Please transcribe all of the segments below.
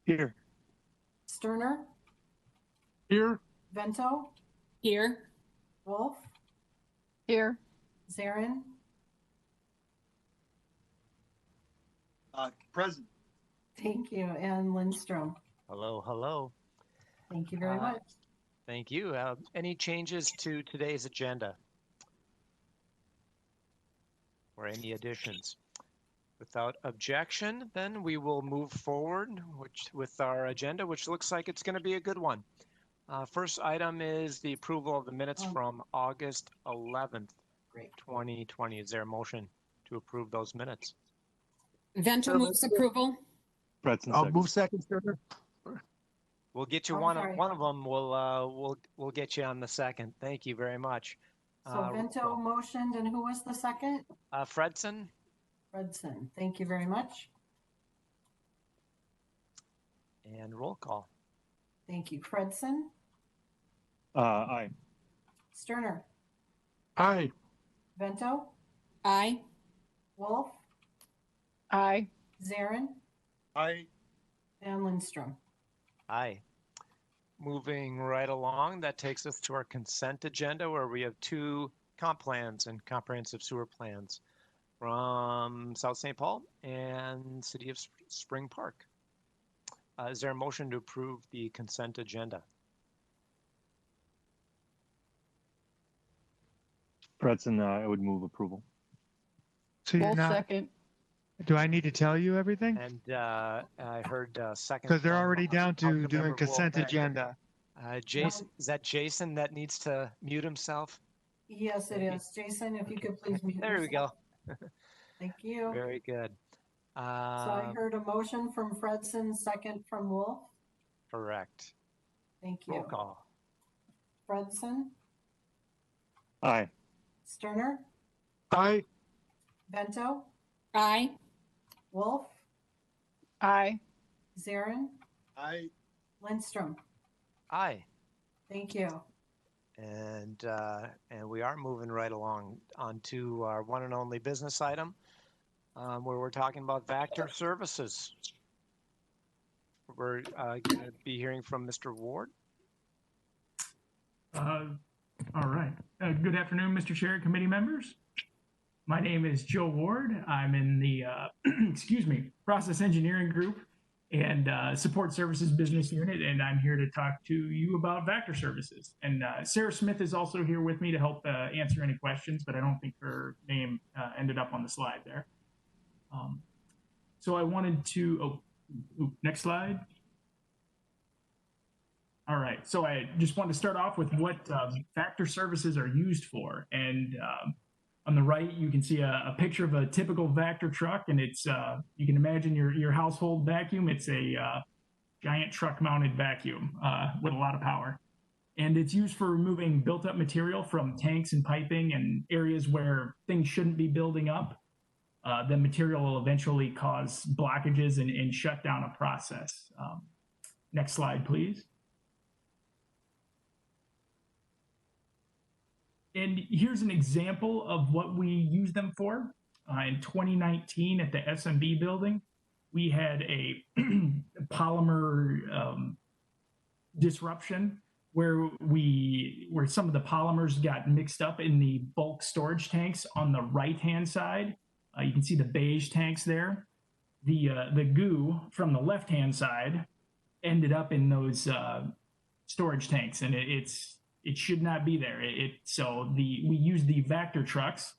Here. Sterner, Here. Vento, Here. Wolf, Here. Zarin, Present. thank you, and Lindstrom. Hello, hello. Thank you very much. Thank you. Any changes to today's agenda? Or any additions? Without objection, then we will move forward with our agenda, which looks like it's going to be a good one. First item is the approval of the minutes from August 11th, Great. 2020. Is there a motion to approve those minutes? Vento moves approval. I'll move second, Sterner. We'll get you one of them. We'll get you on the second. Thank you very much. So Vento motioned, and who was the second? Fredson. Fredson. Thank you very much. And roll call. Thank you. Fredson. Aye. Sterner. Aye. Vento. Aye. Wolf. Aye. Zarin. Aye. And Lindstrom. Aye. Moving right along, that takes us to our consent agenda where we have two comp plans and comprehensive sewer plans from South St. Paul and City of Spring Park. Is there a motion to approve the consent agenda? Preston, I would move approval. So you're not, Second. do I need to tell you everything? And I heard second. Because they're already down to Councilmember doing consent Wolf. agenda. Jason, is that Jason that needs to mute himself? Yes, it is. Jason, if you could please mute There we go. Thank you. Very good. So I heard a motion from Fredson, second from Wolf. Correct. Thank you. Roll call. Fredson. Aye. Sterner. Aye. Vento. Aye. Wolf. Aye. Zarin. Aye. Lindstrom. Aye. Thank you. And we are moving right along onto our one and only business item, where we're talking about Vector Services. We're going to be hearing from Mr. Ward. All right. Good afternoon, Mr. Chair, committee members. My name is Joe Ward. I'm in the process engineering group and support services business unit, and I'm here to talk to you about Vector Services. And Sarah Smith is also here with me to help answer any questions, but I don't think her name ended up on the slide there. So I wanted to, next slide. All right, so I just want to start off with what Vector Services are used for. And on the right, you can see a picture of a typical Vector truck, and it's, you can imagine your household vacuum. It's a giant truck-mounted vacuum with a lot of power. And it's used for removing built-up material from tanks and piping and areas where things shouldn't be building up. The material will eventually cause blockages and shut down a process. Next slide, please. And here's an example of what we use them for. In 2019 at the SMB building, we had a polymer disruption where some of the polymers got mixed up in the bulk storage tanks on the right-hand side. You can see the beige tanks there. The goo from the left-hand side ended up in those storage tanks, and it should not be there. We use the Vector trucks.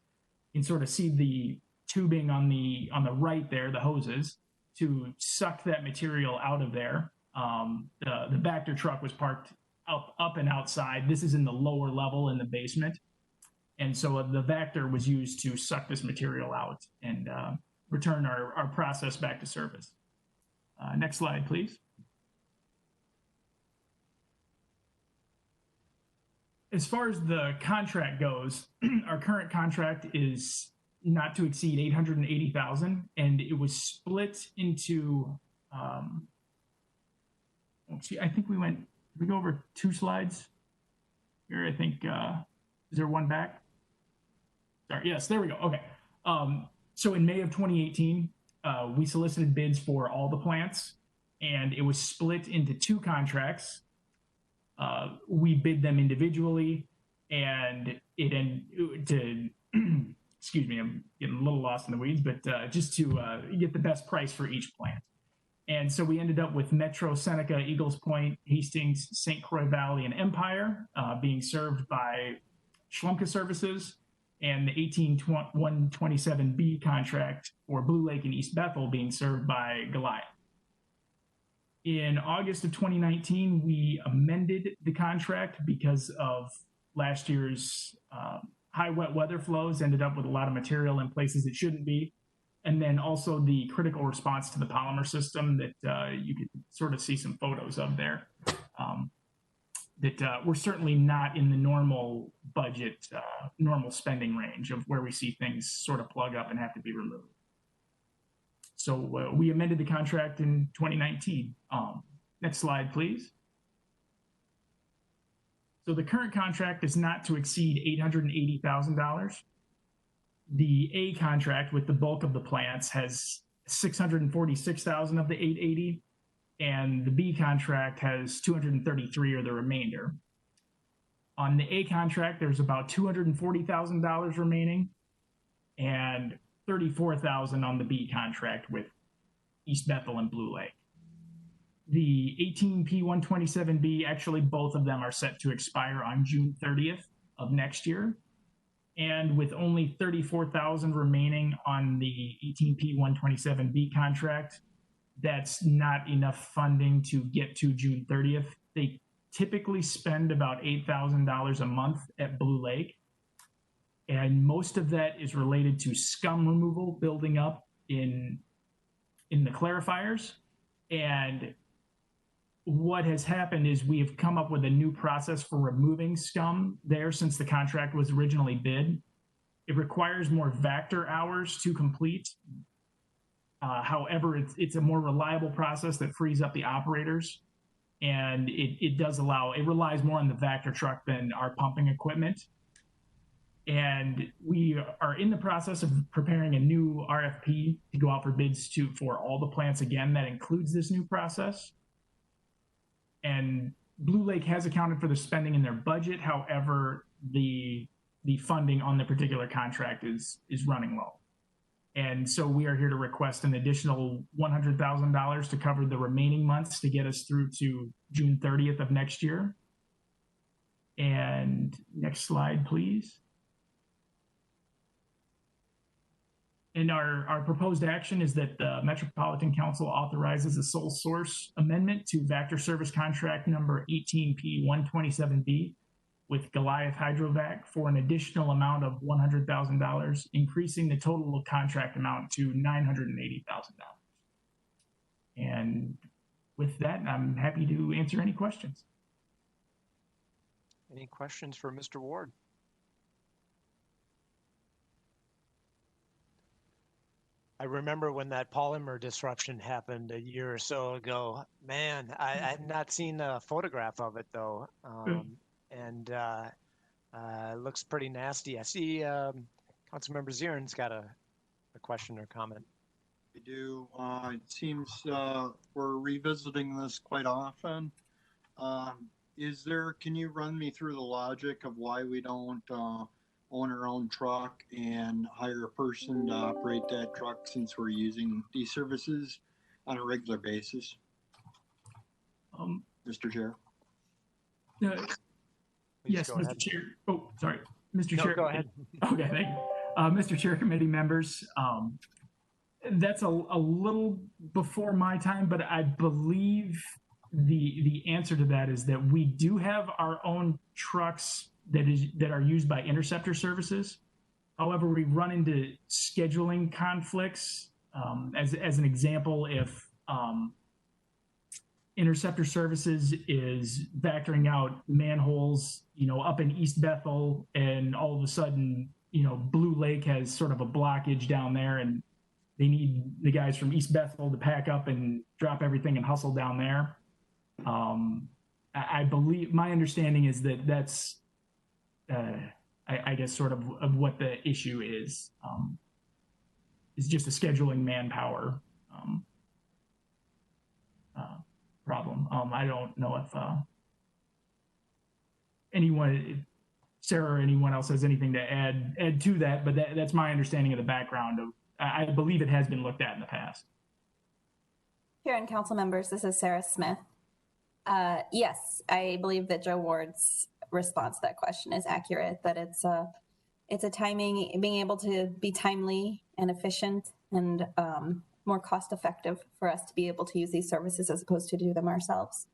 You can sort of see the tubing on the right there, the hoses, to suck that material out of there. The Vector truck was parked up and outside. This is in the lower level in the basement. And so the Vector was used to suck this material out and return our process back to service. Next slide, please. As far as the contract goes, our current contract is not to exceed $880,000, and it was split into. I think we go over 2 slides here. I think is there one back? Sorry, yes, there we go. Okay. So in May of 2018, we solicited bids for all the plants, and it was split into two contracts. We bid them individually, and excuse me, I'm getting a little lost in the weeds, but just to get the best price for each plant. And so we ended up with Metro, Seneca, Eagles Point, Hastings, St. Croix Valley, and Empire being served by Schlumke Services, and the 18127B contract for Blue Lake and East Bethel being served by Goliath. In August of 2019, we amended the contract because of last year's high wet weather flows, ended up with a lot of material in places it shouldn't be. And then also the critical response to the polymer system that you can sort of see some photos of there. That we're certainly not in the normal budget, normal spending range of where we see things sort of plug up and have to be removed. So we amended the contract in 2019. Next slide, please. So the current contract is not to exceed $880,000. The A contract with the bulk of the plants has 646,000 of the 880, and the B contract has 233 or the remainder. On the A contract, there's about $240,000 remaining, and 34,000 on the B contract with East Bethel and Blue Lake. The 18P127B, actually both of them are set to expire on June 30th of next year. And with only 34,000 remaining on the 18P127B contract, that's not enough funding to get to June 30th. They typically spend about $8,000 a month at Blue Lake. And most of that is related to scum removal building up in the clarifiers. And what has happened is we have come up with a new process for removing scum there since the contract was originally bid. It requires more Vactor hours to complete. However, it's a more reliable process that frees up the operators. And it relies more on the Vactor truck than our pumping equipment. And we are in the process of preparing a new RFP to go out for bids for all the plants again. That includes this new process. And Blue Lake has accounted for the spending in their budget. However, the funding on the particular contract is running low. And so we are here to request an additional $100,000 to cover the remaining months to get us through to June 30th of next year. And next slide, please. And our proposed action is that the Metropolitan Council authorizes a sole source amendment to Vactor Service Contract number 18P127B with Goliath Hydrovac for an additional amount of $100,000, increasing the total contract amount to $980,000. And with that, I'm happy to answer any questions. Any questions for Mr. Ward? I remember when that polymer disruption happened a year or so ago. Man, I had not seen a photograph of it though, and it looks pretty nasty. I see Councilmember Zieren's got a question or comment. I do. It seems we're revisiting this quite often. Can you run me through the logic of why we don't own our own truck and hire a person to operate that truck since we're using these services on a regular basis? Mr. Chair. Yes, Mr. Ahead. Chair. Oh, sorry. Mr. No, Chair. go ahead. Okay, thank you. Mr. Chair, committee members, that's a little before my time, but I believe the answer to that is that we do have our own trucks that are used by interceptor services. However, we run into scheduling conflicts. As an example, if interceptor services is vectoring out manholes, up in East Bethel, and all of a sudden, Blue Lake has sort of a blockage down there, and they need the guys from East Bethel to pack up and drop everything and hustle down there. I believe my understanding is that that's, I guess, sort of what the issue is just a scheduling manpower I don't know if anyone, Sarah or anyone else has anything to add to that, but that's my understanding of the background of, I believe it has been looked at in the past. Chair and council members, this is Sarah Smith. Yes, I believe that Joe Ward's response to that question is accurate, that it's a timing, being able to be timely and efficient and more cost effective for us to be able to use these services as opposed to do them ourselves.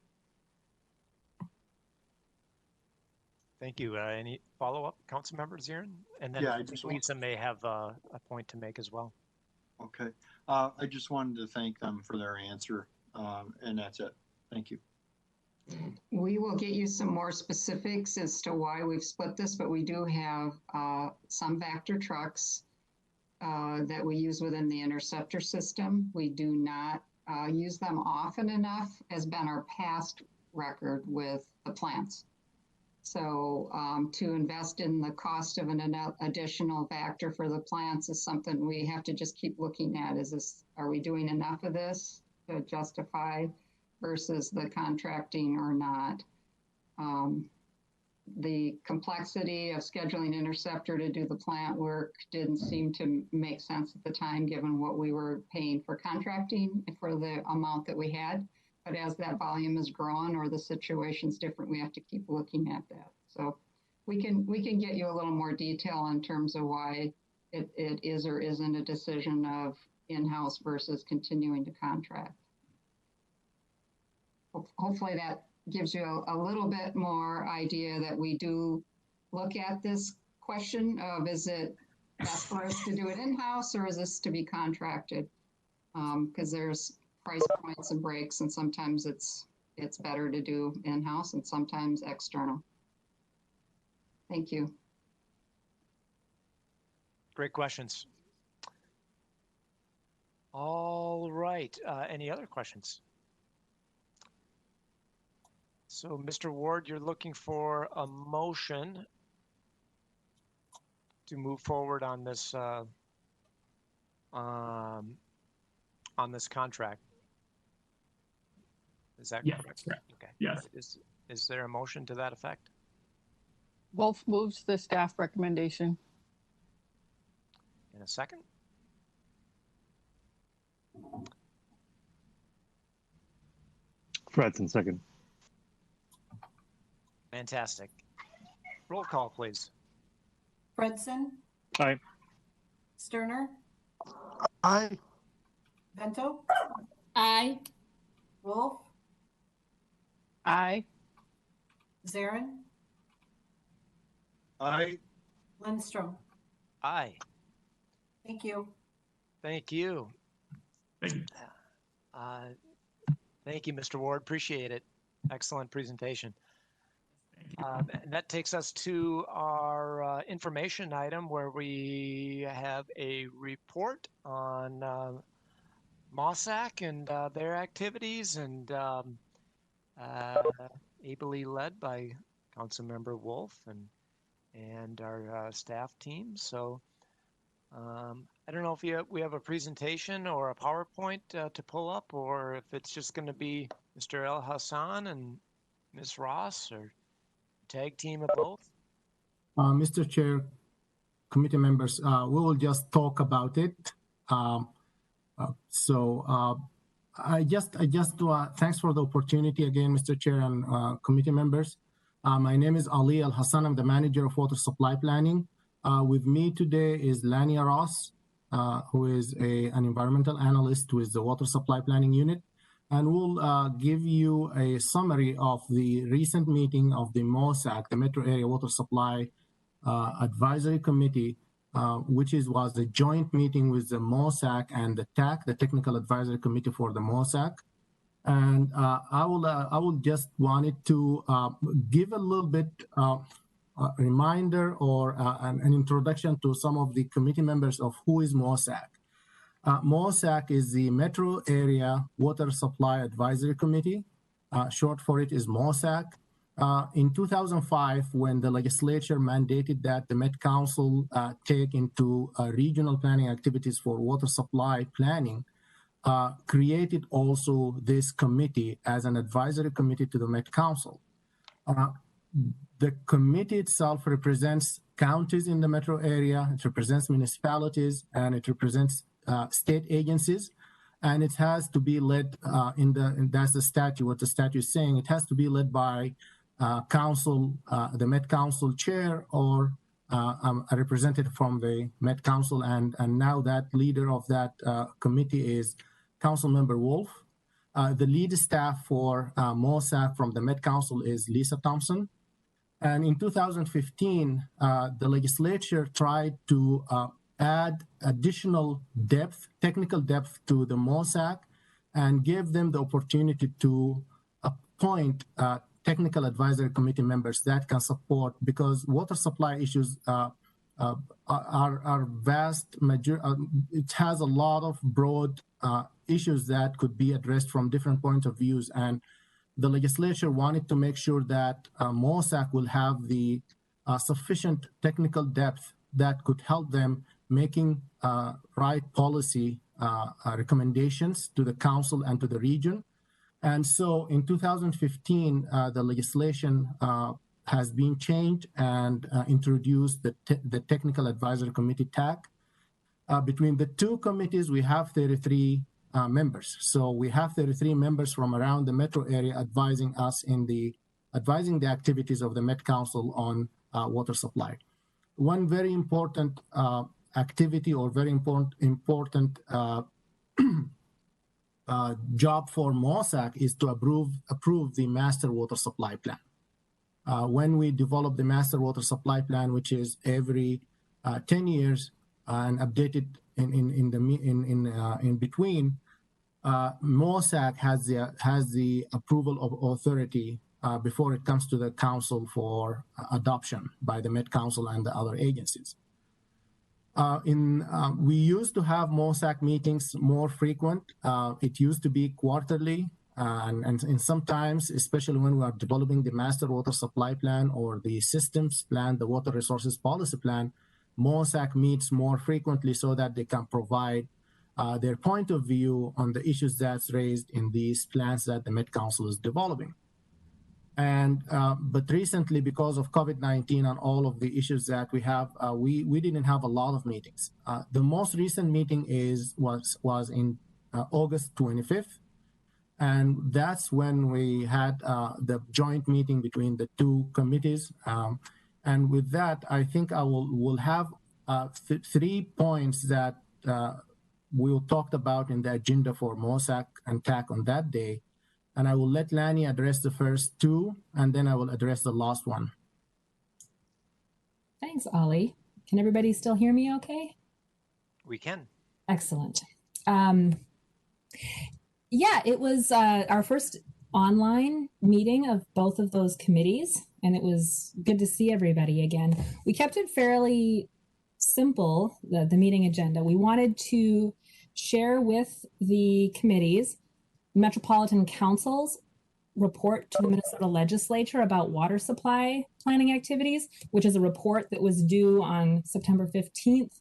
Thank you. Any follow-up, council members here? And then Yeah, I think Lisa may have a point to make as well. Okay. I just wanted to thank them for their answer, and that's it. Thank you. We will get you some more specifics as to why we've split this, but we do have some Vector trucks that we use within the interceptor system. We do not use them often enough, has been our past record with the plants. So to invest in the cost of an additional Vector for the plants is something we have to just keep looking at. Are we doing enough of this to justify versus the contracting or not? The complexity of scheduling interceptor to do the plant work didn't seem to make sense at the time, given what we were paying for contracting for the amount that we had. But as that volume is growing or the situation's different, we have to keep looking at that. So we can get you a little more detail in terms of why it is or isn't a decision of in-house versus continuing to contract. Hopefully that gives you a little bit more idea that we do look at this question of, is it best for us to do it in-house or is this to be contracted? Because there's price points and breaks, and sometimes it's better to do in-house and sometimes external. Thank you. Great questions. All right. Any other questions? So, Mr. Ward, you're looking for a motion to move forward on this contract. Is that Yeah, correct? that's correct. Okay. Yes. Is there a motion to that effect? Wolf moves the staff recommendation. In a second? Fredson, second. Fantastic. Roll call, please. Fredson, Aye. Sterner, Aye. Bento, Aye. Wolf, Aye. Zarin, Aye. Lindstrom. Aye. Thank you. Thank you. Thank you. Thank you, Mr. Ward. Appreciate it. Excellent presentation. And that takes us to our information item where we have a report on MOSAC and their activities, and ably led by Councilmember Wolf and our staff team. So I don't know if we have a presentation or a PowerPoint to pull up, or if it's just going to be Mr. Alhassan and Ms. Ross, or tag team of both. Mr. Chair, committee members, we will just talk about it. Thanks for the opportunity again, Mr. Chair and committee members. My name is Ali Alhassan. I'm the manager of water supply planning. With me today is Lania Ross, who is an environmental analyst with the water supply planning unit. And we'll give you a summary of the recent meeting of the MOSAC, the Metro Area Water Supply Advisory Committee, which was a joint meeting with the MOSAC and the TAC, the Technical Advisory Committee for the MOSAC. And I will just wanted to give a little bit a reminder or an introduction to some of the committee members of who is MOSAC. MOSAC is the Metro Area Water Supply Advisory Committee. Short for it is MOSAC. In 2005, when the legislature mandated that the Met Council take into regional planning activities for water supply planning, created also this committee as an advisory committee to the Met Council. The committee itself represents counties in the metro area, it represents municipalities, and it represents state agencies. And it has to be led and that's the statute, what the statute is saying, it has to be led by council, the Met Council chair, or a representative from the Met Council. And now that leader of that committee is Council Member Wolf. The lead staff for MOSAC from the Met Council is Lisa Thompson. And in 2015, the legislature tried to add additional depth, technical depth to the MOSAC, and give them the opportunity to appoint technical advisory committee members that can support, because water supply issues are vast, it has a lot of broad issues that could be addressed from different points of views. And the legislature wanted to make sure that MOSAC will have the sufficient technical depth that could help them making right policy recommendations to the council and to the region. And so in 2015, the legislation has been changed and introduced the Technical Advisory Committee, TAC. Between the two committees, we have 33 members. So we have 33 members from around the metro area advising us advising the activities of the Met Council on water supply. One very important activity or very important job for MOSAC is to approve the master water supply plan. When we develop the master water supply plan, which is every 10 years and updated in between, MOSAC has the approval of authority before it comes to the council for adoption by the Met Council and the other agencies. We used to have MOSAC meetings more frequent. It used to be quarterly, and sometimes, especially when we are developing the master water supply plan or the systems plan, the water resources policy plan, MOSAC meets more frequently so that they can provide their point of view on the issues that's raised in these plans that the Met Council is developing. And but recently, because of COVID-19 and all of the issues that we have, we didn't have a lot of meetings. The most recent meeting was in August 25th, and that's when we had the joint meeting between the two committees. And with that, I think we'll have 3 points that we'll talk about in the agenda for MOSAC and TAC on that day. And I will let Lanny address the first two, and then I will address the last one. Thanks, Ollie. Can everybody still hear me okay? We can. Excellent. Yeah, it was our first online meeting of both of those committees, and it was good to see everybody again. We kept it fairly simple, the meeting agenda. We wanted to share with the committees Metropolitan Council's report to the Minnesota legislature about water supply planning activities, which is a report that was due on September 15th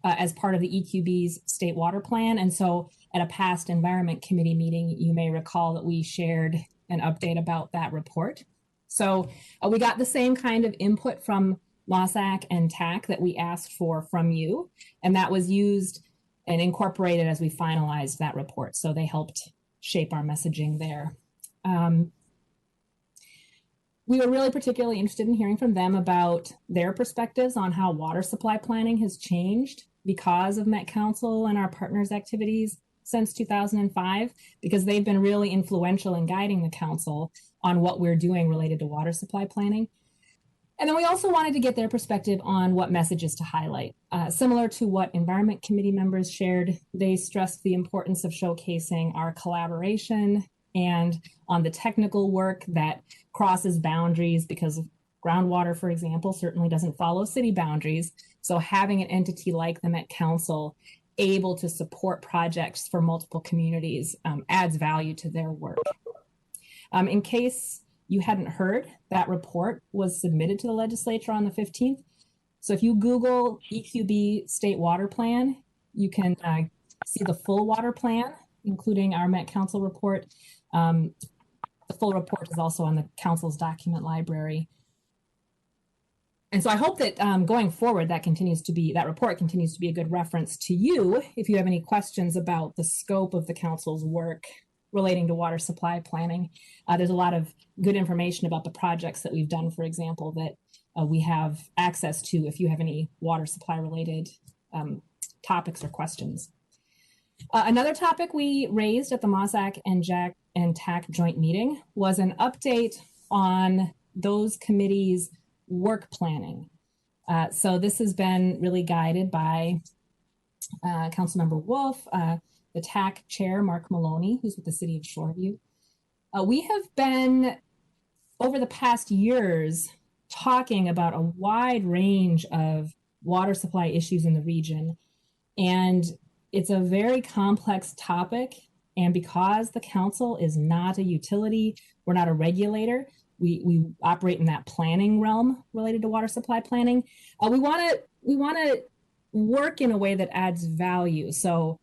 as part of the EQB's state water plan. And so at a past Environment Committee meeting, you may recall that we shared an update about that report. So we got the same kind of input from MOSAC and TAC that we asked for from you, and that was used and incorporated as we finalized that report. So they helped shape our messaging there. We were really particularly interested in hearing from them about their perspectives on how water supply planning has changed because of Met Council and our partners' activities since 2005, because they've been really influential in guiding the council on what we're doing related to water supply planning. And then we also wanted to get their perspective on what messages to highlight. Similar to what Environment Committee members shared, they stressed the importance of showcasing our collaboration and on the technical work that crosses boundaries, because groundwater, for example, certainly doesn't follow city boundaries. So having an entity like the Met Council able to support projects for multiple communities adds value to their work. In case you hadn't heard, that report was submitted to the legislature on the 15th. So if you Google EQB State Water Plan, you can see the full water plan, including our Met Council report. The full report is also on the council's document library. And so I hope that going forward, that report continues to be a good reference to you if you have any questions about the scope of the council's work relating to water supply planning. There's a lot of good information about the projects that we've done, for example, that we have access to if you have any water supply related topics or questions. Another topic we raised at the MOSAC and TAC joint meeting was an update on those committees' work planning. So this has been really guided by Councilmember Wolf, the TAC chair, Mark Maloney, who's with the city of Shoreview. We have been, over the past years, talking about a wide range of water supply issues in the region. And it's a very complex topic. And because the council is not a utility, we're not a regulator, we operate in that planning realm related to water supply planning. We want to work in a way that adds value. So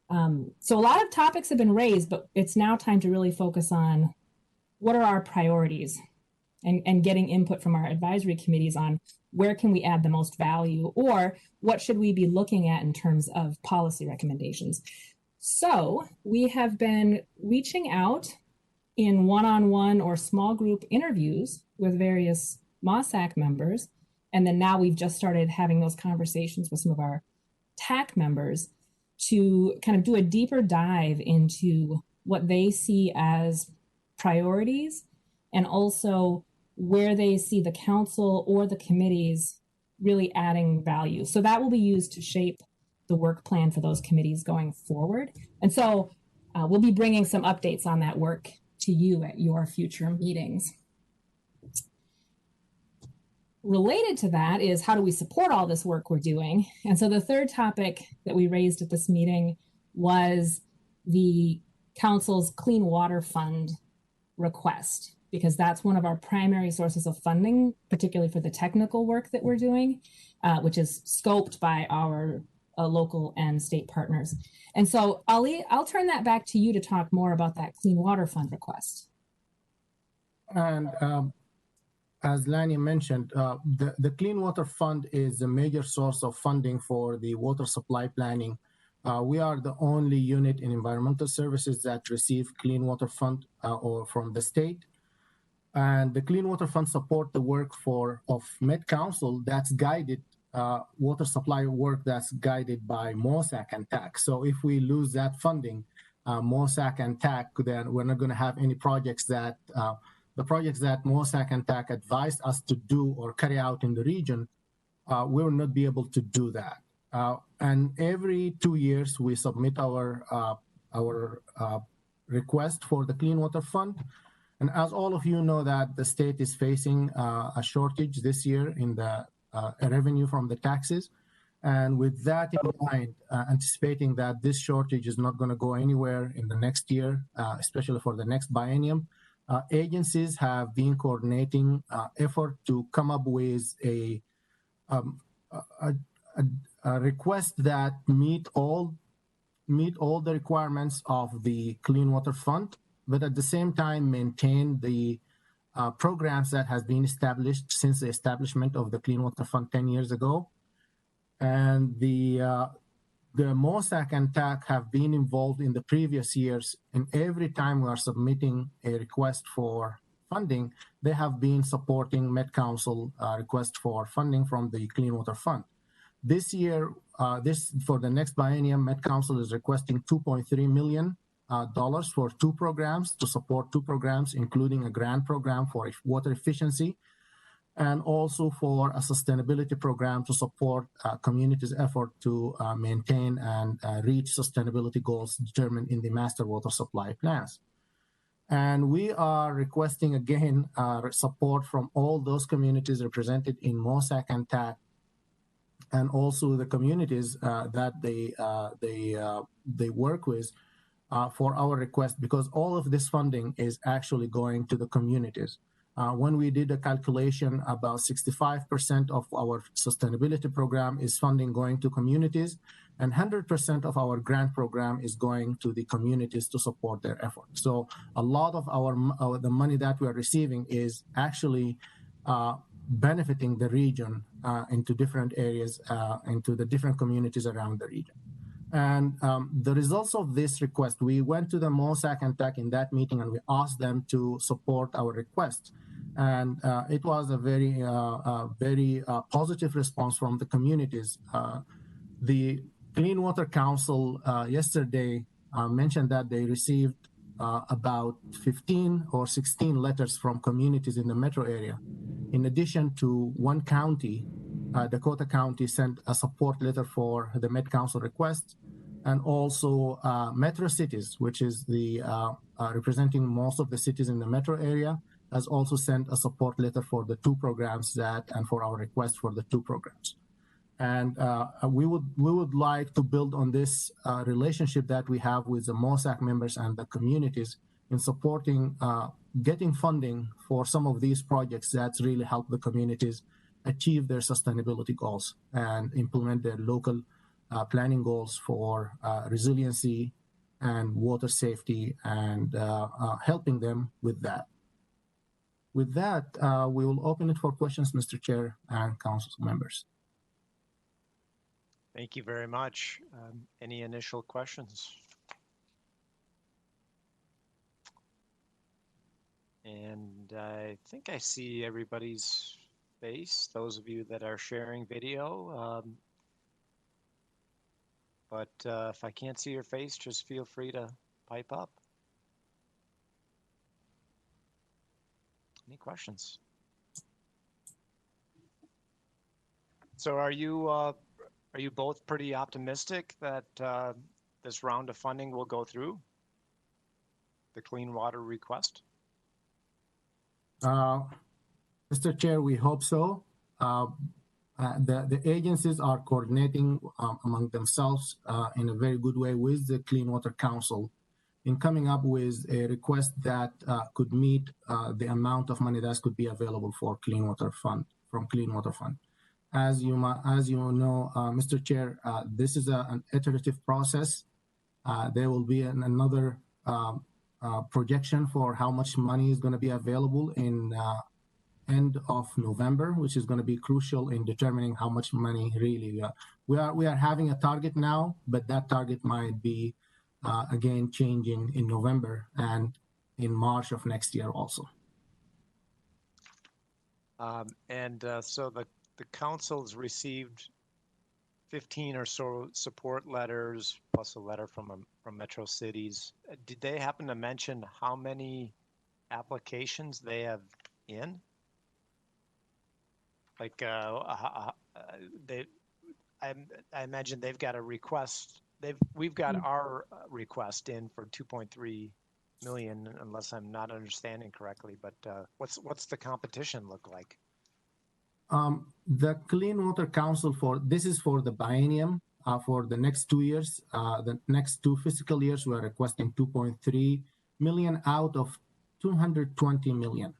a lot of topics have been raised, but it's now time to really focus on what are our priorities and getting input from our advisory committees on where can we add the most value or what should we be looking at in terms of policy recommendations. So we have been reaching out in one-on-one or small group interviews with various MOSAC members. And then now we've just started having those conversations with some of our TAC members to kind of do a deeper dive into what they see as priorities and also where they see the council or the committees really adding value. So that will be used to shape the work plan for those committees going forward. And so we'll be bringing some updates on that work to you at your future meetings. Related to that is how do we support all this work we're doing? And so the third topic that we raised at this meeting was the council's Clean Water Fund request, because that's one of our primary sources of funding, particularly for the technical work that we're doing, which is scoped by our local and state partners. And so Ali, I'll turn that back to you to talk more about that Clean Water Fund request. And as Lani mentioned, the Clean Water Fund is a major source of funding for the water supply planning. We are the only unit in environmental services that receive Clean Water Fund or from the state. And the Clean Water Fund support the work of Met Council that's guided, water supply work that's guided by MOSAC and TAC. So if we lose that funding, MOSAC and TAC, then we're not going to have any projects that the projects that MOSAC and TAC advised us to do or carry out in the region, we will not be able to do that. And every 2 years, we submit our request for the Clean Water Fund. And as all of you know that the state is facing a shortage this year in the revenue from the taxes. And with that in mind, anticipating that this shortage is not going to go anywhere in the next year, especially for the next biennium, agencies have been coordinating effort to come up with a request that meet all the requirements of the Clean Water Fund, but at the same time maintain the programs that has been established since the establishment of the Clean Water Fund 10 years ago. And the MOSAC and TAC have been involved in the previous years, and every time we are submitting a request for funding, they have been supporting Met Council request for funding from the Clean Water Fund. This year, for the next biennium, Met Council is requesting $2.3 million for two programs, to support two programs, including a grant program for water efficiency, and also for a sustainability program to support communities' effort to maintain and reach sustainability goals determined in the master water supply plans. And we are requesting again support from all those communities represented in MOSAC and TAC, and also the communities that they work with for our request, because all of this funding is actually going to the communities. When we did a calculation, about 65% of our sustainability program is funding going to communities, And 100% of our grant program is going to the communities to support their efforts. So a lot of the money that we are receiving is actually benefiting the region into different areas, into the different communities around the region. And the results of this request, we went to the MOSAC and TAC in that meeting, and we asked them to support our request. And it was a very positive response from the communities. The Clean Water Council yesterday mentioned that they received about 15 or 16 letters from communities in the metro area. In addition to one county, Dakota County sent a support letter for the Met Council request, and also Metro Cities, which is the representing most of the cities in the metro area, has also sent a support letter for the two programs and for our request for the two programs. And we would like to build on this relationship that we have with the MOSAC members and the communities in supporting getting funding for some of these projects that really help the communities achieve their sustainability goals and implement their local planning goals for resiliency and water safety, and helping them with that. With that, we will open it for questions, Mr. Chair and council members. Thank you very much. Any initial questions? And I think I see everybody's face, those of you that are sharing video. But if I can't see your face, just feel free to pipe up. Any questions? So are you both pretty optimistic that this round of funding will go through, the clean water request? Mr. Chair, we hope so. The agencies are coordinating among themselves in a very good way with the Clean Water Council in coming up with a request that could meet the amount of money that could be available for Clean Water Fund, from Clean Water Fund. As you know, Mr. Chair, this is an iterative process. There will be another projection for how much money is going to be available in end of November, which is going to be crucial in determining how much money really we are having a target now, but that target might be again changing in November and in March of next year also. So the council's received 15 or so support letters plus a letter from Metro Cities. Did they happen to mention how many applications they have in? Like I imagine they've got a request. We've got our request in for 2.3 million, unless I'm not understanding correctly. But what's the competition look like? The Clean Water Council this is for the biennium for the next 2 years. The next 2 fiscal years, we are requesting 2.3 million out of 220 million.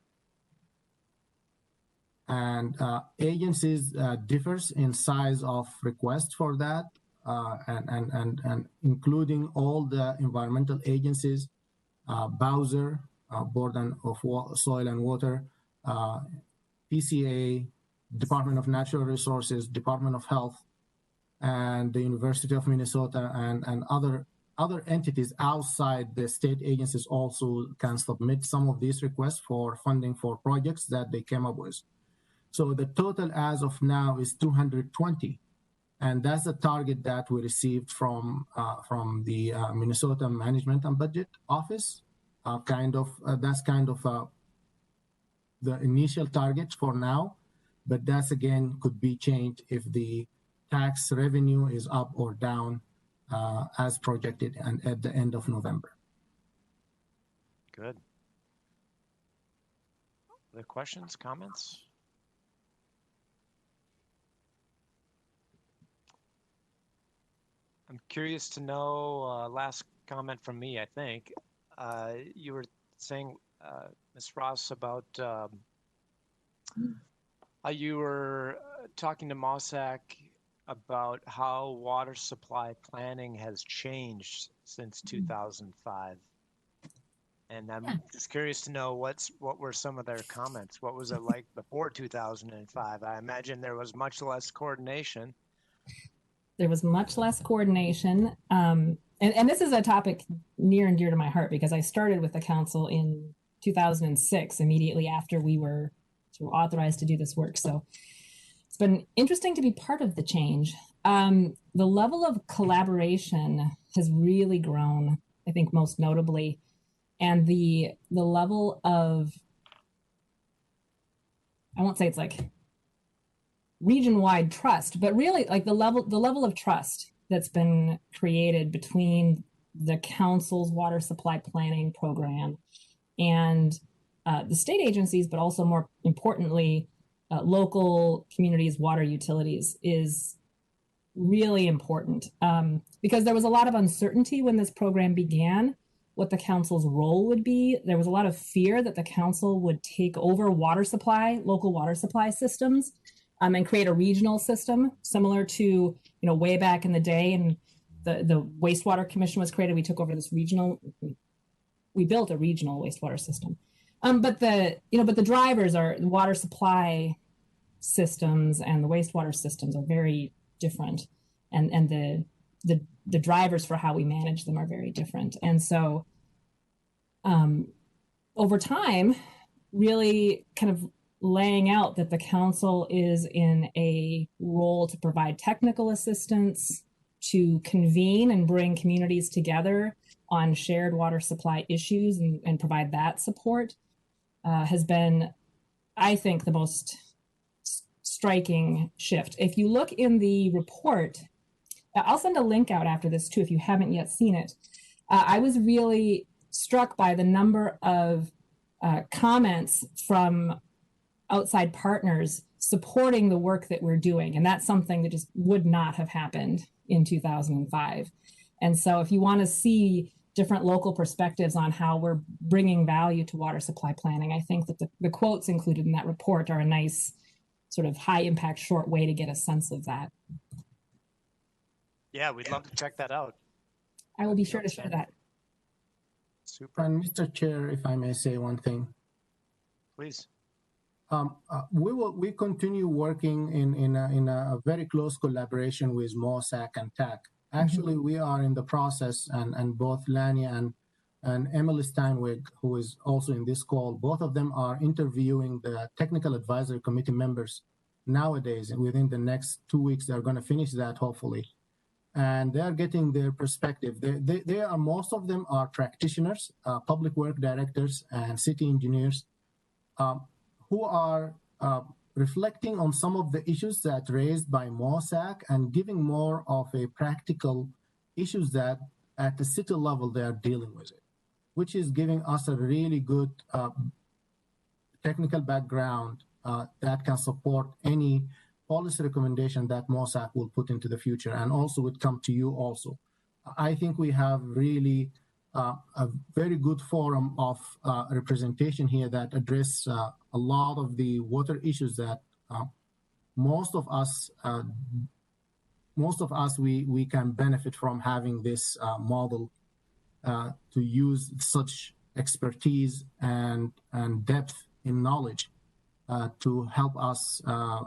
And agencies differs in size of request for that, and including all the environmental agencies, Bowser, Board of Soil and Water, PCA, Department of Natural Resources, Department of Health, and the University of Minnesota, and other entities outside the state agencies also can submit some of these requests for funding for projects that they came up with. So the total as of now is 220, and that's the target that we received from the Minnesota Management and Budget Office. That's kind of the initial target for now, but that's again could be changed if the tax revenue is up or down as projected and at the end of November. Good. Other questions, comments? I'm curious to know, last comment from me, I think. You were saying, Ms. Ross, about how you were talking to MOSAC about how water supply planning has changed since 2005. And I'm just curious to know what were some of their comments? What was it like before 2005? I imagine there was much less coordination. There was much less coordination. And this is a topic near and dear to my heart because I started with the council in 2006, immediately after we were sort of authorized to do this work. So it's been interesting to be part of the change. The level of collaboration has really grown, I think most notably. And the level of, I won't say it's like region-wide trust, but really like the level of trust that's been created between the council's water supply planning program and the state agencies, but also more importantly, local communities, water utilities is really important because there was a lot of uncertainty when this program began, what the council's role would be. There was a lot of fear that the council would take over water supply, local water supply systems, and create a regional system similar to, way back in the day. And the wastewater commission was created. We took over this we built a regional wastewater system. But the drivers are the water supply systems and the wastewater systems are very different. And the drivers for how we manage them are very different. And so over time, really kind of laying out that the council is in a role to provide technical assistance, to convene and bring communities together on shared water supply issues and provide that support has been, I think, the most striking shift. If you look in the report, I'll send a link out after this too if you haven't yet seen it. I was really struck by the number of comments from outside partners supporting the work that we're doing. And that's something that just would not have happened in 2005. And so if you want to see different local perspectives on how we're bringing value to water supply planning, I think that the quotes included in that report are a nice sort of high impact short way to get a sense of that. Yeah, we'd love to check that out. I will be sure to share that. Super. And Mr. Chair, if I may say one thing. Please. We continue working in a very close collaboration with MOSAC and TAC. Actually, we are in the process, and both Lania and Emily Steinweg, who is also in this call, both of them are interviewing the technical advisory committee members nowadays. And within the next 2 weeks, they're going to finish that, hopefully. And they're getting their perspective. They are, most of them are practitioners, public work directors, and city engineers who are reflecting on some of the issues that raised by MOSAC and giving more of a practical issues that at the city level they are dealing with it, which is giving us a really good technical background that can support any policy recommendation that MOSAC will put into the future, and also would come to you also. I think we have really a very good forum of representation here that address a lot of the water issues that most of us we can benefit from having this model to use such expertise and depth in knowledge to help us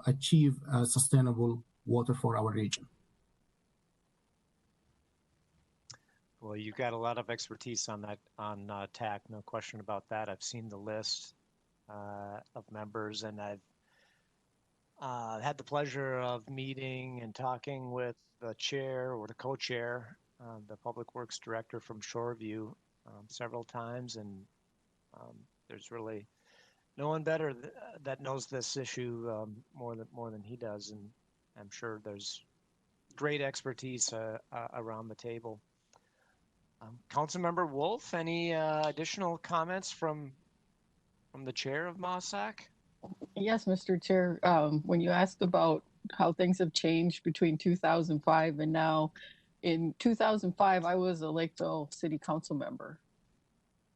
achieve sustainable water for our region. Well, you've got a lot of expertise on that, on TAC, no question about that. I've seen the list of members, and I've had the pleasure of meeting and talking with the chair or the co-chair, the Public Works Director from Shoreview several times, and there's really no one better that knows this issue more than he does, and I'm sure there's great expertise around the table. Councilmember Wolf, any additional comments from the chair of MOSAC? Yes, Mr. Chair. When you asked about how things have changed between 2005 and now, in 2005, I was a Lakeville City Council member.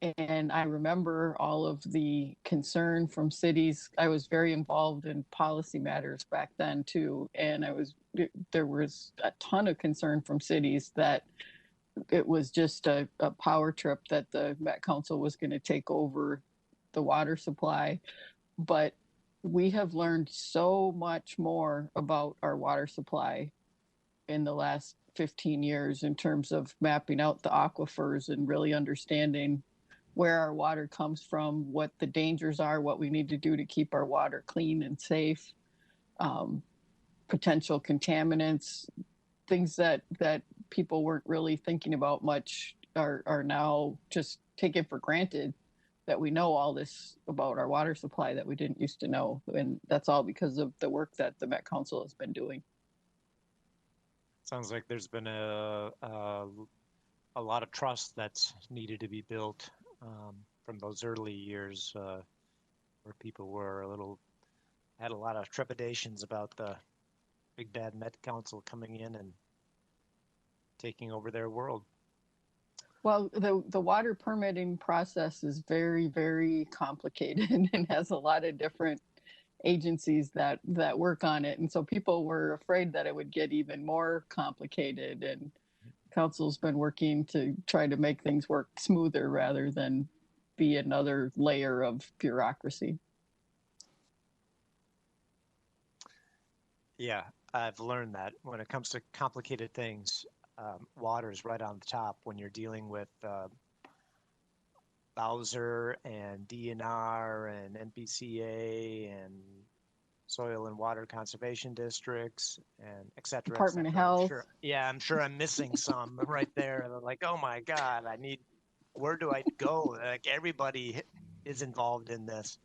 And I remember all of the concern from cities. I was very involved in policy matters back then too. And there was a ton of concern from cities that it was just a power trip, that the Met Council was going to take over the water supply. But we have learned so much more about our water supply in the last 15 years in terms of mapping out the aquifers and really understanding where our water comes from, what the dangers are, what we need to do to keep our water clean and safe, potential contaminants, things that people weren't really thinking about much are now just taken for granted, that we know all this about our water supply that we didn't used to know. And that's all because of the work that the Met Council has been doing. Sounds like there's been a lot of trust that's needed to be built from those early years where people were had a lot of trepidations about the big bad Met Council coming in and taking over their world. Well, the water permitting process is very, very complicated and has a lot of different agencies that work on it. And so people were afraid that it would get even more complicated, and council's been working to try to make things work smoother rather than be another layer of bureaucracy. Yeah, I've learned that when it comes to complicated things, water is right on the top when you're dealing with Bowser and DNR and NPCA and soil and water conservation districts and et cetera. Department of Health. I'm sure I'm missing some right there. Like, oh my God, where do I go? Like, everybody is involved in this.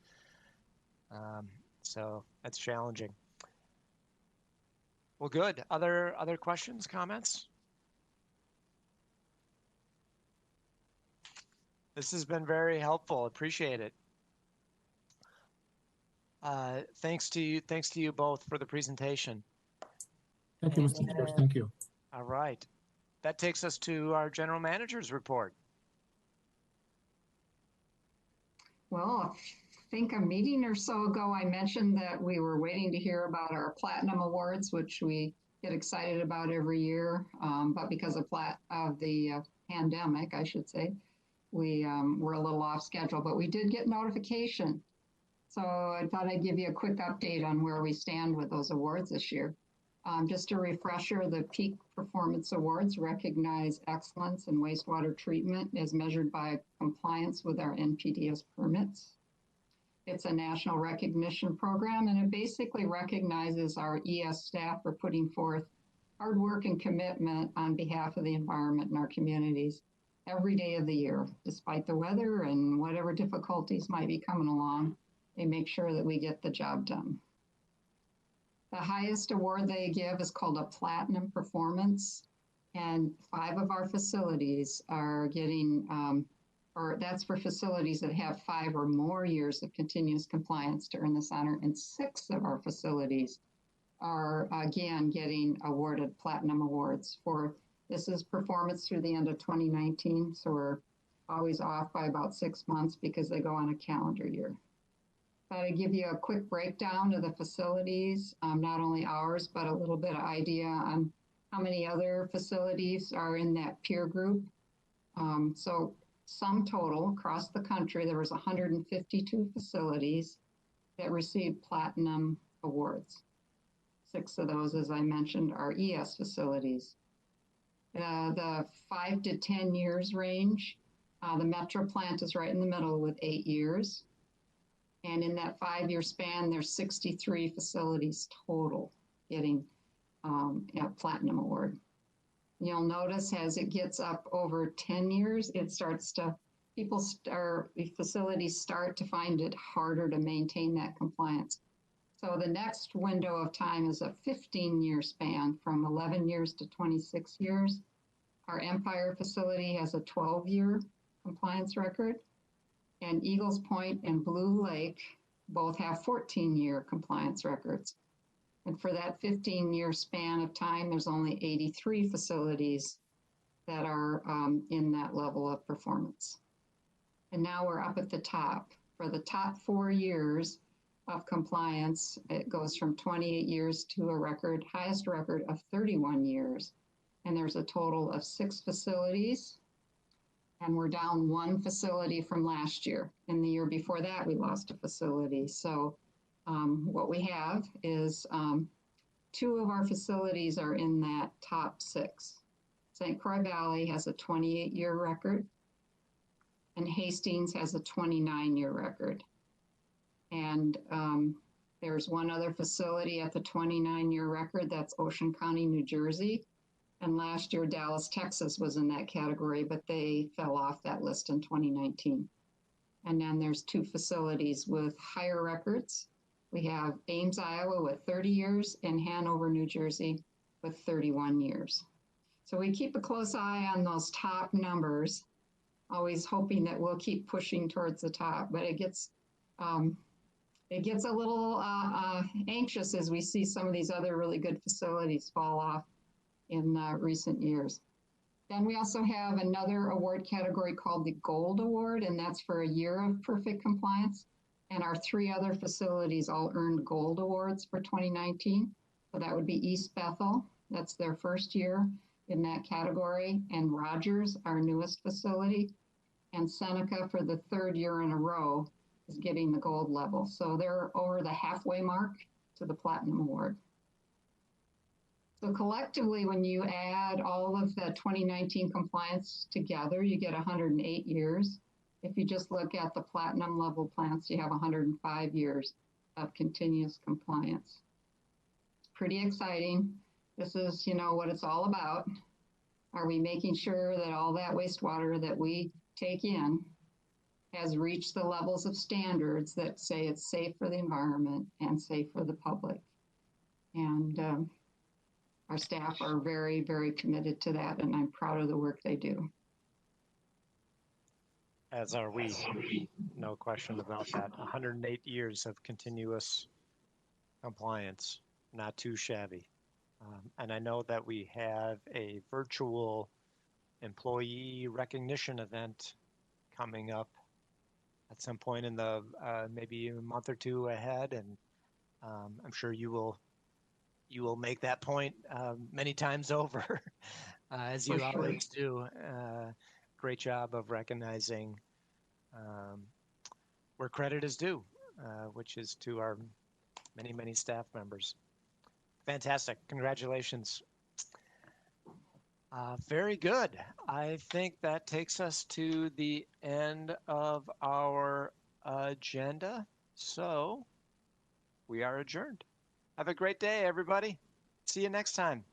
So that's challenging. Well, good. Other questions, comments? This has been very helpful. Appreciate it. Thanks to you both for the presentation. Thank you, Mr. Chair. Thank you. All right. That takes us to our general manager's report. Well, I think a meeting or so ago, I mentioned that we were waiting to hear about our Platinum Awards, which we get excited about every year. But because of the pandemic, I should say, we were a little off schedule, but we did get notification. So I thought I'd give you a quick update on where we stand with those awards this year. Just a refresher, the Peak Performance Awards recognize excellence in wastewater treatment as measured by compliance with our NPDES permits. It's a national recognition program, and it basically recognizes our ES staff for putting forth hard work and commitment on behalf of the environment in our communities every day of the year, despite the weather and whatever difficulties might be coming along. They make sure that we get the job done. The highest award they give is called a Platinum Performance, and 5 of our facilities are getting, or that's for facilities that have 5 or more years of continuous compliance to earn this honor, and 6 of our facilities are again getting awarded Platinum Awards for, this is performance through the end of 2019, so we're always off by about 6 months because they go on a calendar year. Thought I'd give you a quick breakdown of the facilities, not only ours, but a little bit of idea on how many other facilities are in that peer group. So sum total across the country, there was 152 facilities that received Platinum Awards. 6 of those, as I mentioned, are ES facilities. The 5 to 10 years range, the Metro plant is right in the middle with 8 years. And in that 5-year span, there's 63 facilities total getting a Platinum Award. You'll notice as it gets up over 10 years, it starts to, facilities start to find it harder to maintain that compliance. So the next window of time is a 15-year span from 11 years to 26 years. Our Empire facility has a 12-year compliance record. And Eagles Point and Blue Lake both have 14-year compliance records. And for that 15-year span of time, there's only 83 facilities that are in that level of performance. And now we're up at the top. For the top 4 years of compliance, it goes from 28 years to a highest record of 31 years. And there's a total of 6 facilities. And we're down 1 facility from last year. And the year before that, we lost a facility. So what we have is 2 of our facilities are in that top 6. St. Croix Valley has a 28-year record, and Hastings has a 29-year record. And there's 1 other facility at the 29-year record, that's Ocean County, New Jersey. And last year, Dallas, Texas was in that category, but they fell off that list in 2019. And then there's 2 facilities with higher records. We have Ames, Iowa with 30 years and Hanover, New Jersey with 31 years. So we keep a close eye on those top numbers, always hoping that we'll keep pushing towards the top, but it gets a little anxious as we see some of these other really good facilities fall off in recent years. Then we also have another award category called the Gold Award, and that's for a year of perfect compliance. And our 3 other facilities all earned Gold Awards for 2019. So that would be East Bethel, that's their first year in that category, and Rogers, our newest facility, and Seneca for the 3rd year in a row is getting the gold level. So they're over the halfway mark to the Platinum Award. So collectively, when you add all of the 2019 compliance together, you get 108 years. If you just look at the Platinum level plants, you have 105 years of continuous compliance. Pretty exciting. This is, what it's all about. Are we making sure that all that wastewater that we take in has reached the levels of standards that say it's safe for the environment and safe for the public? And our staff are very, very committed to that, and I'm proud of the work they do. As are we, no question about that. 108 years of continuous compliance, not too shabby. And I know that we have a virtual employee recognition event coming up at some point in the maybe a month or 2 ahead, and I'm sure you will make that point many times over, as you always do. Great job of recognizing where credit is due, which is to our many, many staff members. Fantastic. Congratulations. Very good. I think that takes us to the end of our agenda. So we are adjourned. Have a great day, everybody. See you next time.